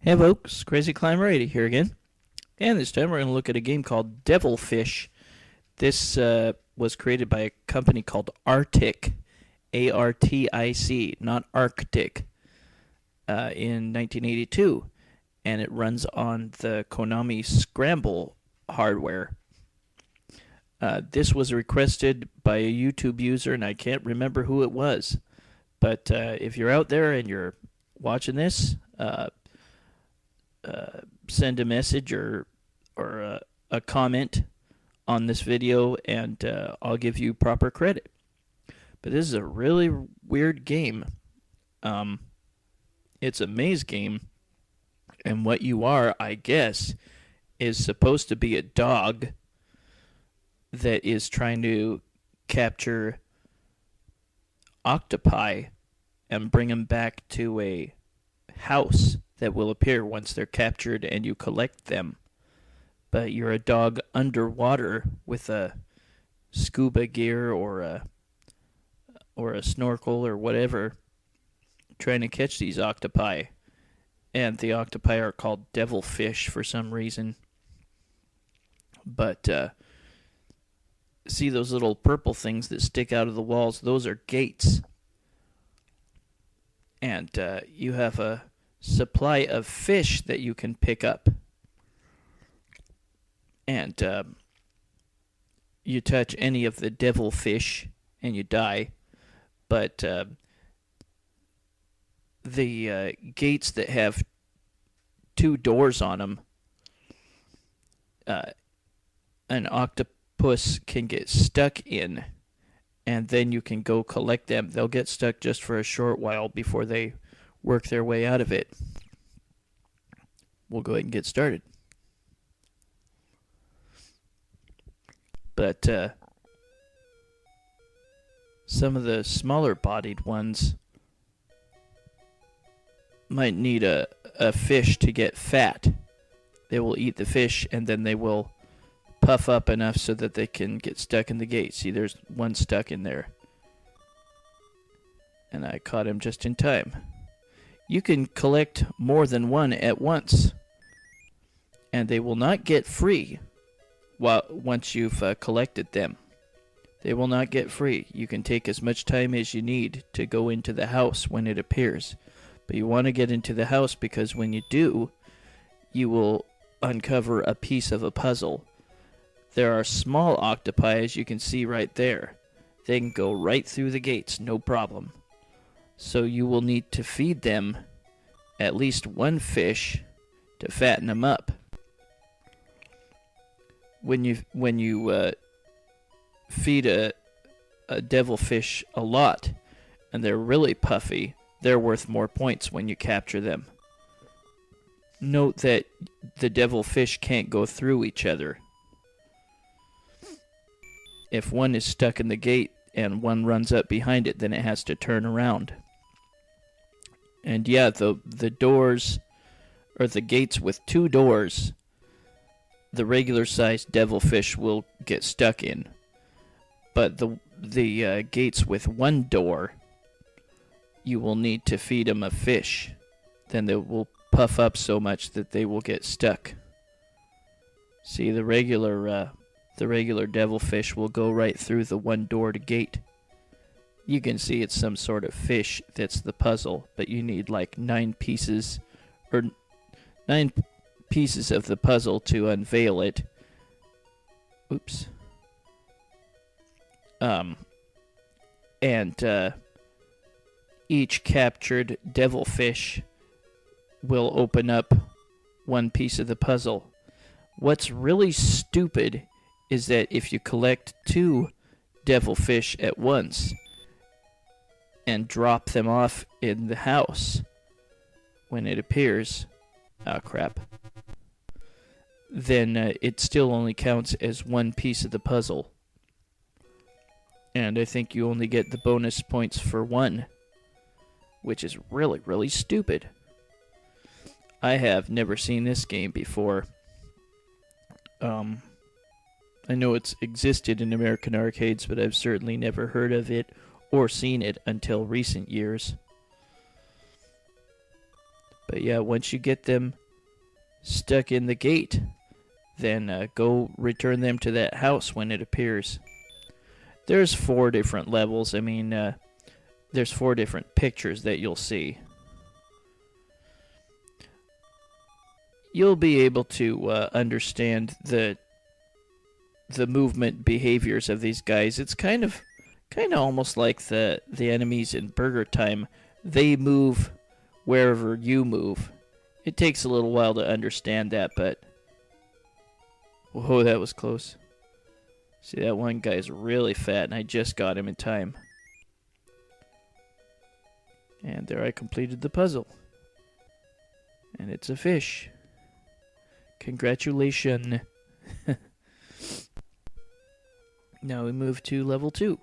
Hey folks, Crazy Climber 80 here again. And this time we're going to look at a game called Devilfish. This was created by a company called Atric, A-R-T-I-C, not Arctic, in 1982. And it runs on the Konami Scramble hardware. This was requested by a YouTube user, and I can't remember who it was. But if you're out there and you're watching this, send a message or a comment on this video, and I'll give you proper credit. But this is a really weird game. It's a maze game, and what you are, I guess, is supposed to be a dog that is trying to capture octopi and bring them back to a house that will appear once they're captured and you collect them. But you're a dog underwater with a scuba gear or a snorkel or whatever, trying to catch these octopi. And the octopi are called devilfish for some reason. But see those little purple things that stick out of the walls? Those are gates. And you have a supply of fish that you can pick up. And you touch any of the devilfish and you die. But the gates that have two doors on them, an octopus can get stuck in, and then you can go collect them. They'll get stuck just for a short while before they work their way out of it. We'll go ahead and get started. But some of the smaller bodied ones might need a fish to get fat. They will eat the fish and then they will puff up enough so that they can get stuck in the gate. See, there's one stuck in there. And I caught him just in time. You can collect more than one at once, and they will not get free once you've collected them. They will not get free. You can take as much time as you need to go into the house when it appears. But you want to get into the house because when you do, you will uncover a piece of a puzzle. There are small octopi, as you can see right there. They can go right through the gates, no problem. So you will need to feed them at least one fish to fatten them up. When you feed a devilfish a lot and they're really puffy, they're worth more points when you capture them. Note that the devilfish can't go through each other. If one is stuck in the gate and one runs up behind it, then it has to turn around. And yeah, the doors, or the gates with two doors, the regular sized devilfish will get stuck in. But the gates with one door, you will need to feed them a fish. Then they will puff up so much that they will get stuck. See, the regular devilfish will go right through the one door to gate. You can see it's some sort of fish that's the puzzle, but you need like 9 pieces of the puzzle to unveil it. Oops. And each captured devilfish will open up one piece of the puzzle. What's really stupid is that if you collect 2 devilfish at once and drop them off in the house when it appears, then it still only counts as one piece of the puzzle. And I think you only get the bonus points for one, which is really, really stupid. I have never seen this game before. I know it's existed in American arcades, but I've certainly never heard of it or seen it until recent years. But yeah, once you get them stuck in the gate, then go return them to that house when it appears. There's 4 different levels. I mean, there's 4 different pictures that you'll see. You'll be able to understand the movement behaviors of these guys. It's kind of almost like the enemies in Burger Time. They move wherever you move. It takes a little while to understand that, but whoa, that was close. See, that one guy's really fat, and I just got him in time. And there I completed the puzzle. And it's a fish. Congratulations. Now we move to level 2.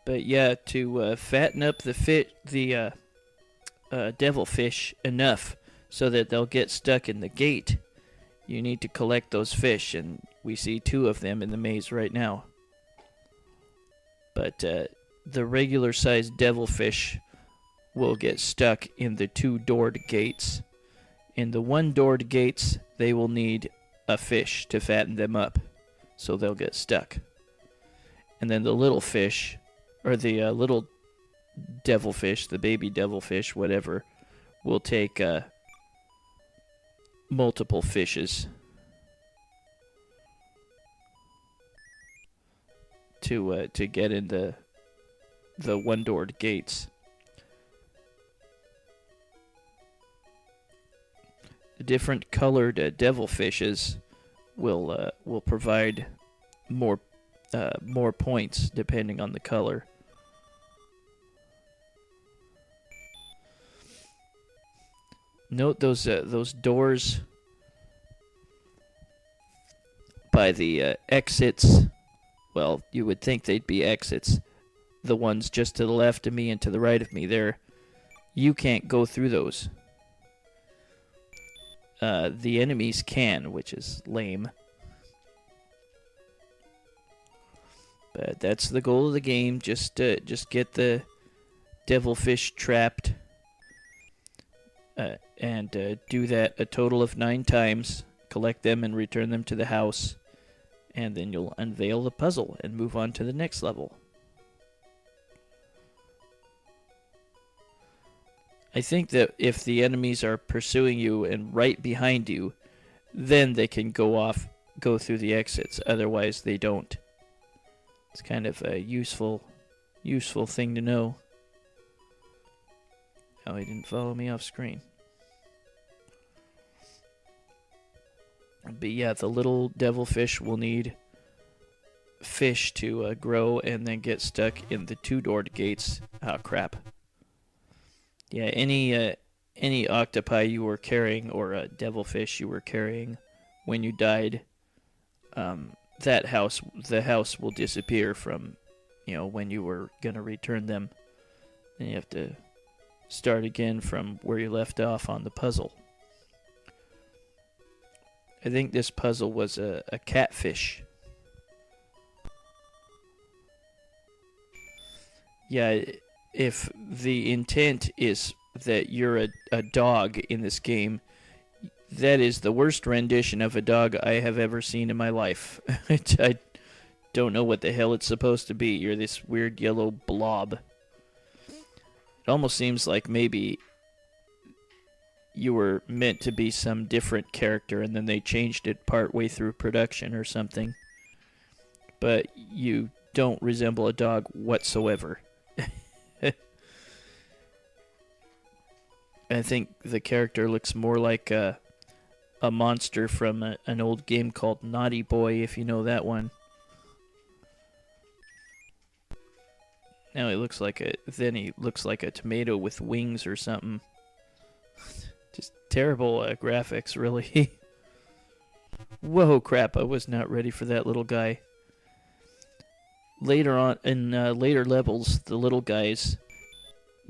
But yeah, to fatten up the devilfish enough so that they'll get stuck in the gate, you need to collect those fish, and we see 2 of them in the maze right now. But the regular-sized devilfish will get stuck in the 2 doored gates. In the 1 doored gates, they will need a fish to fatten them up, so they'll get stuck. And then the little fish, or the little devilfish, the baby devilfish, whatever, will take multiple fishes to get in the 1-doored gates. The different colored devilfishes will provide more points depending on the color. Note those doors by the exits. Well, you would think they'd be exits. The ones just to the left of me and to the right of me there, you can't go through those. The enemies can, which is lame. But that's the goal of the game. Just get the devilfish trapped. And do that a total of 9 times. Collect them and return them to the house. And then you'll unveil the puzzle and move on to the next level. I think that if the enemies are pursuing you and right behind you, then they can go through the exits. Otherwise, they don't. It's kind of a useful thing to know. Oh, he didn't follow me off screen. But yeah, the little devilfish will need fish to grow and then get stuck in the 2-doored gates. Oh, crap. Yeah, any octopi you were carrying or devilfish you were carrying when you died, the house will disappear from, when you were gonna return them. And you have to start again from where you left off on the puzzle. I think this puzzle was a catfish. Yeah, if the intent is that you're a dog in this game, that is the worst rendition of a dog I have ever seen in my life. I don't know what the hell it's supposed to be. You're this weird yellow blob. It almost seems like maybe you were meant to be some different character and then they changed it partway through production or something. But you don't resemble a dog whatsoever. I think the character looks more like a monster from an old game called Naughty Boy, if you know that one. Now he looks like a tomato with wings or something. Just terrible graphics, really. Whoa, crap, I was not ready for that little guy. Later on, in later levels, the little guys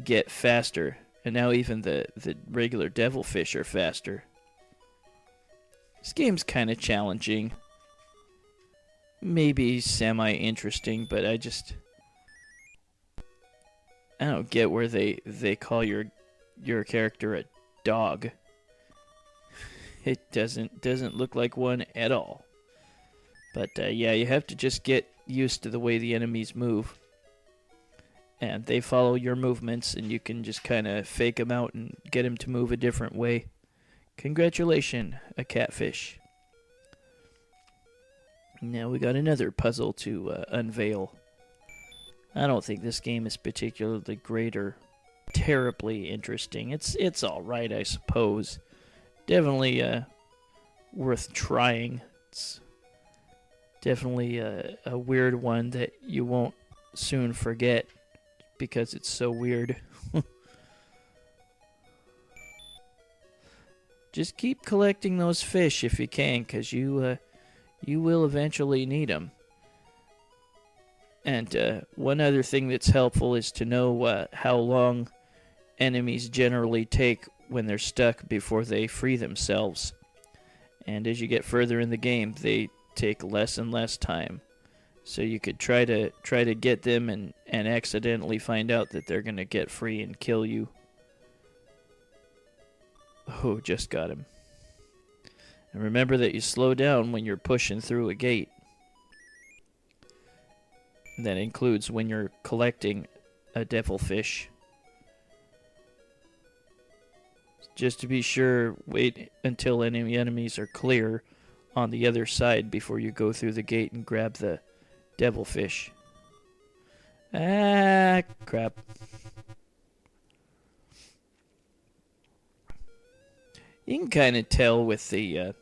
get faster. And now even the regular devilfish are faster. This game's kind of challenging. Maybe semi-interesting, but I don't get where they call your character a dog. It doesn't look like one at all. But yeah, you have to just get used to the way the enemies move. And they follow your movements, and you can just kind of fake them out and get them to move a different way. Congratulations, a catfish. Now we got another puzzle to unveil. I don't think this game is particularly great or terribly interesting. It's all right, I suppose. Definitely worth trying. It's definitely a weird one that you won't soon forget because it's so weird. Just keep collecting those fish if you can, because you will eventually need them. And one other thing that's helpful is to know how long enemies generally take when they're stuck before they free themselves. And as you get further in the game, they take less and less time. So you could try to get them and accidentally find out that they're going to get free and kill you. Oh, just got him. And remember that you slow down when you're pushing through a gate. That includes when you're collecting a devilfish. Just to be sure, wait until any enemies are clear on the other side before you go through the gate and grab the devilfish. Ah, crap. You can kind of tell with the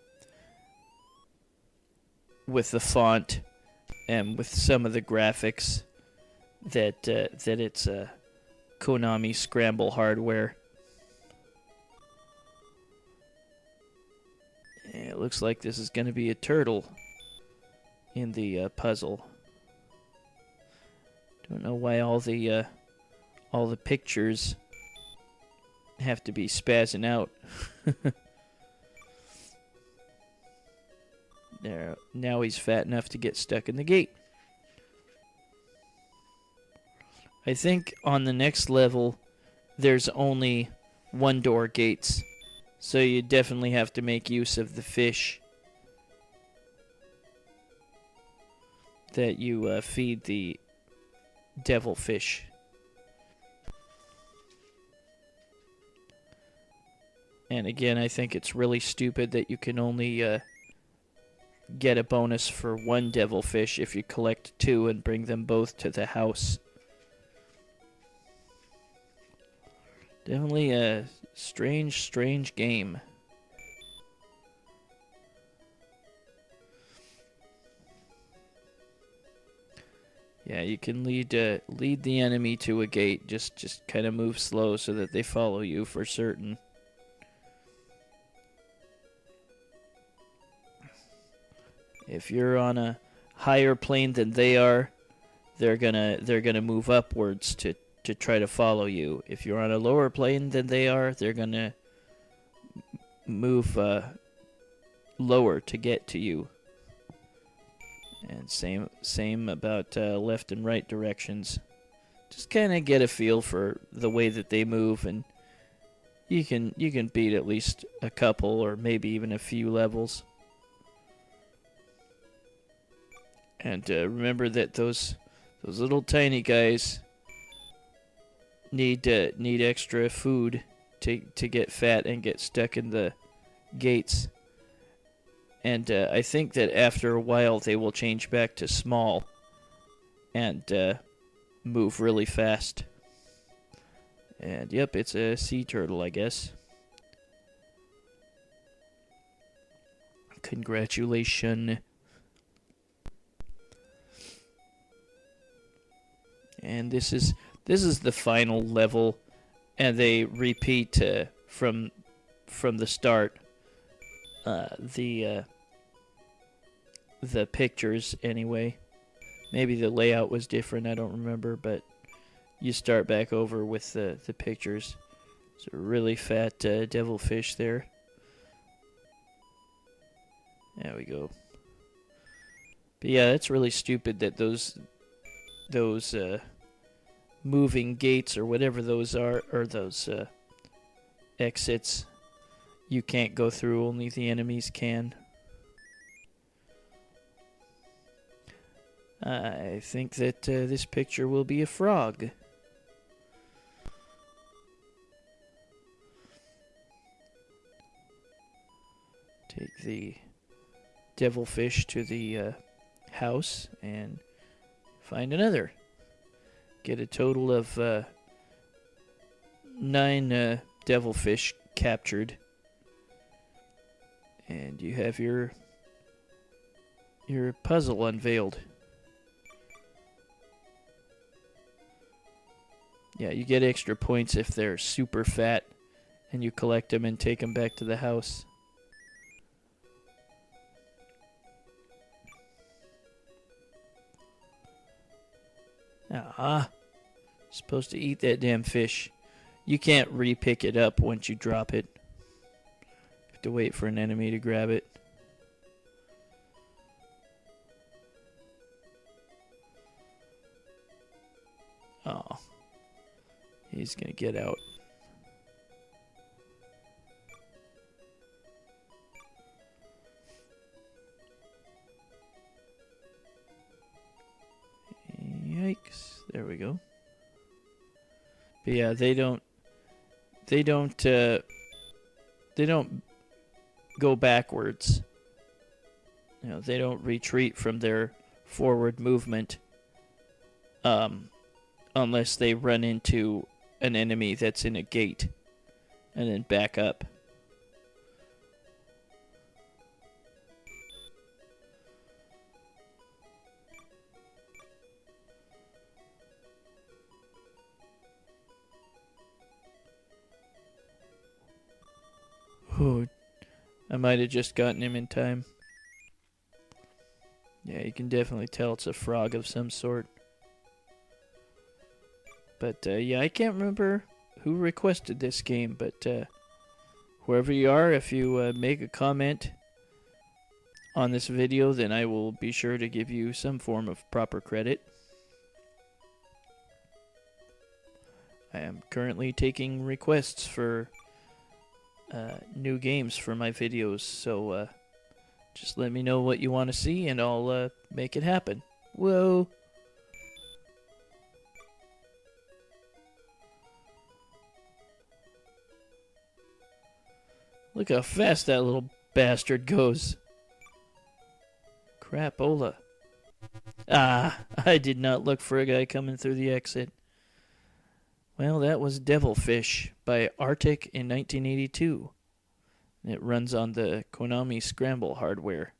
font and with some of the graphics that it's a Konami Scramble hardware. And it looks like this is going to be a turtle in the puzzle. Don't know why all the pictures have to be spazzing out. There, now he's fat enough to get stuck in the gate. I think on the next level, there's only one door gates. So you definitely have to make use of the fish that you feed the devilfish. And again, I think it's really stupid that you can only get a bonus for one devilfish if you collect two and bring them both to the house. Definitely a strange game. Yeah, you can lead the enemy to a gate. Just kind of move slow so that they follow you for certain. If you're on a higher plane than they are, they're gonna move upwards to try to follow you. If you're on a lower plane than they are, they're gonna move lower to get to you. And same about left and right directions. Just kind of get a feel for the way that they move, and you can beat at least a couple or maybe even a few levels. And remember that those little tiny guys need extra food to get fat and get stuck in the gates. And I think that after a while they will change back to small and move really fast. And yep, it's a sea turtle, I guess. Congratulations. And this is the final level, and they repeat from the start. The pictures anyway. Maybe the layout was different, I don't remember, but you start back over with the pictures. It's a really fat devilfish there. There we go. But yeah, it's really stupid that those moving gates or whatever those are, or those exits you can't go through, only the enemies can. I think that this picture will be a frog. Take the devilfish to the house and find another. Get a total of 9 devilfish captured. And you have your puzzle unveiled. Yeah, you get extra points if they're super fat and you collect them and take them back to the house. Supposed to eat that damn fish. You can't re-pick it up once you drop it. You have to wait for an enemy to grab it. Oh. He's gonna get out. Yikes. There we go. But yeah, they don't go backwards. You know, they don't retreat from their forward movement unless they run into an enemy that's in a gate and then back up. Oh, I might have just gotten him in time. Yeah, you can definitely tell it's a frog of some sort. But yeah, I can't remember who requested this game, but whoever you are, if you make a comment on this video, then I will be sure to give you some form of proper credit. I am currently taking requests for new games for my videos, so just let me know what you want to see and I'll make it happen. Whoa! Look how fast that little bastard goes. Crapola. Ah, I did not look for a guy coming through the exit. Well, that was Devilfish by Atric in 1982. It runs on the Konami Scramble hardware.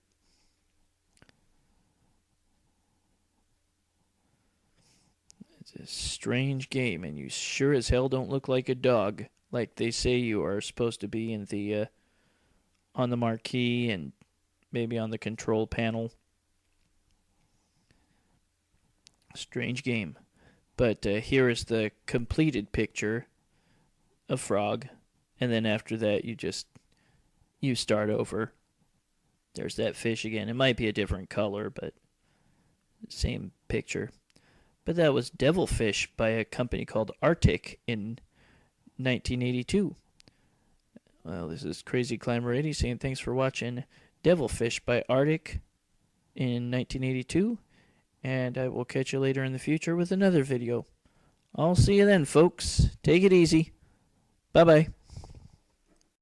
It's a strange game, and you sure as hell don't look like a dog, like they say you are supposed to be in the on the marquee and maybe on the control panel. Strange game. But here is the completed picture of Frog. And then after that, you start over. There's that fish again. It might be a different color, but same picture. But that was Devilfish by a company called Atric in 1982. Well, this is Crazy Climber 80 saying thanks for watching Devilfish by Atric in 1982. And I will catch you later in the future with another video. I'll see you then, folks. Take it easy. Bye-bye.